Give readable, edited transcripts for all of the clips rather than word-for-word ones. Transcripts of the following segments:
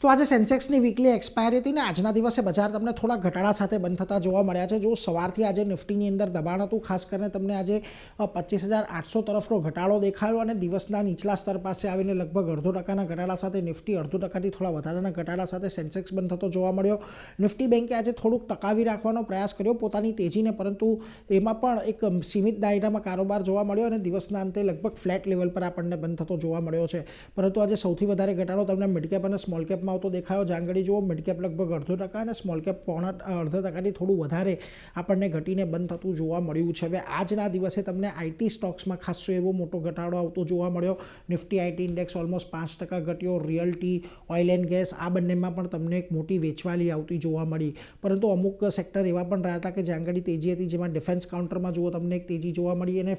તો આજે સેન્સેક્સની weekly expiry હતી ને આજના દિવસે બજાર તમને થોડા ઘટાડા સાથે બંધ થતા જોવા મળ્યા છે। જો સવારથી આજે નિફ્ટીની અંદર દબાણ હતું, ખાસ કરીને તમને આજે 25,800 તરફનો ઘટાડો દેખાયો અને દિવસના નીચલા સ્તર પાસે આવીને લગભગ 0.5% ઘટાડા સાથે નિફ્ટી 0.5%થી થોડા વધારાના ઘટાડા સાથે સેન્સેક્સ બંધ થતો જોવા મળ્યો। નિફ્ટી બેન્કે આજે થોડુંક ટકાવી રાખવાનો પ્રયાસ કર્યો પોતાની તેજીને, પરંતુ એમાં પણ એક સીમિત દાયરામાં કારોબાર જોવા મળ્યો અને દિવસના અંતે લગભગ ફ્લેટ લેવલ પર આપણને બંધ થતો જોવા મળ્યો છે। પરંતુ આજે સૌથી વધારે ઘટાડો તમને મિડકેપ અને સ્મોલ કેપમાં આવતો દેખાયો। જાંગડી જુઓ, મિડકેપ લગભગ 0.5% અને સ્મોલ કેપ 0.5%થી થોડું વધારે આપણને ઘટીને બંધ થતું જોવા મળ્યું છે। હવે આજના દિવસે તમને આઈટી સ્ટોક્સમાં ખાસો એવો મોટો ઘટાડો આવતો જોવા મળ્યો। નિફ્ટી આઈટી ઇન્ડેક્સ ઓલમોસ્ટ 5% ઘટ્યો। રિયલ્ટી, ઓઇલ એન્ડ ગેસ આ બંનેમાં પણ તમને એક મોટી વેચવાલી આવતી જોવા મળી, પરંતુ અમુક સેક્ટર એવા પણ રહ્યા હતા કે જ્યાં આગળ તેજી હતી, જેમાં ડિફેન્સ કાઉન્ટરમાં જુઓ તમને એક તેજી જોવા મળી અને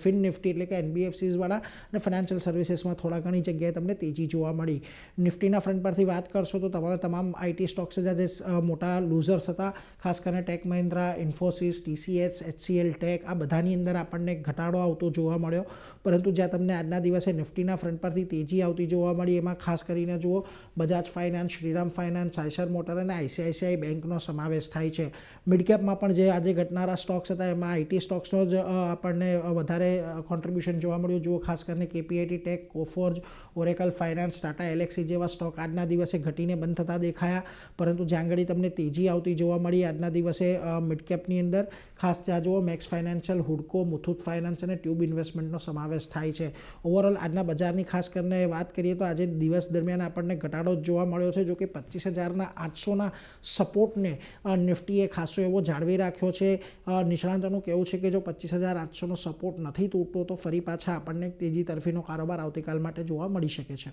ફિન નિફ્ટી એટલે કે એનબીએફસીઝ વાળા અને ફાઇનાન્શિયલ સર્વિસીસમાં થોડા ઘણી જગ્યાએ તમને તેજી જોવા મળી। નિફ્ટીના ફ્રન્ટ પરથી વાત કરશો તો તમામ આઈટી સ્ટોક્સ આજે મોટા લૂઝર્સ હતા, ખાસ કરીને ટેક મહિન્દ્રા, ઇન્ફોસિસ, ટીસીએસ, એચસીએલ ટેક આ બધાની અંદર આપણને ઘટાડો આવતો જોવા મળ્યો। પરંતુ જ્યાં તમને આજના દિવસે નિફ્ટીના ફ્રન્ટ પરથી તેજી આવતી જોવા મળી, એમાં ખાસ કરીને જુઓ Bajaj finance, Shriram finance, Eicher motor અને આઈસીઆઈસીઆઈ બેંકનો સમાવેશ થાય છે। મિડકેપમાં પણ જે આજે ઘટનારા સ્ટોક્સ હતા એમાં આઈટી સ્ટોક્સનો જ આપણને વધારે કોન્ટ્રીબ્યુશન જોવા મળ્યું। જુઓ ખાસ કરીને કેપીઆઈટી tech, કોફોર્જ, Oracle finance, Tata Alexei જેવા સ્ટોક આજના દિવસે ઘટીને બંધ થતા દેખાયા, પરંતુ જ્યાં આગળ તમને તેજી આવતી જોવા મળી આજના દિવસે મિડકેપની અંદર, ખાસ ત્યાં જુઓ મેક્સ ફાઇનાન્શિયલ, હુડકો, મુથુટ ફાઇનાન્સ અને ટ્યુબ ઇન્વેસ્ટમેન્ટનો સમાવેશ થાય છે। ઓવરઓલ આજના બજારની ખાસ કરીને વાત કરીએ તો આજે દિવસ દરમિયાન આપણને ઘટાડો જોવા મળ્યો છે। જો કે 25,800ના સપોર્ટને નિફ્ટીએ ખાસો એવો જાળવી રાખ્યો છે। નિષ્ણાંતોનું કહેવું છે કે જો 25,800નો સપોર્ટ નથી તૂટતો તો ફરી પાછા આપણને તેજી તરફીનો કારોબાર આવતીકાલ માટે જોવા મળી શકે છે।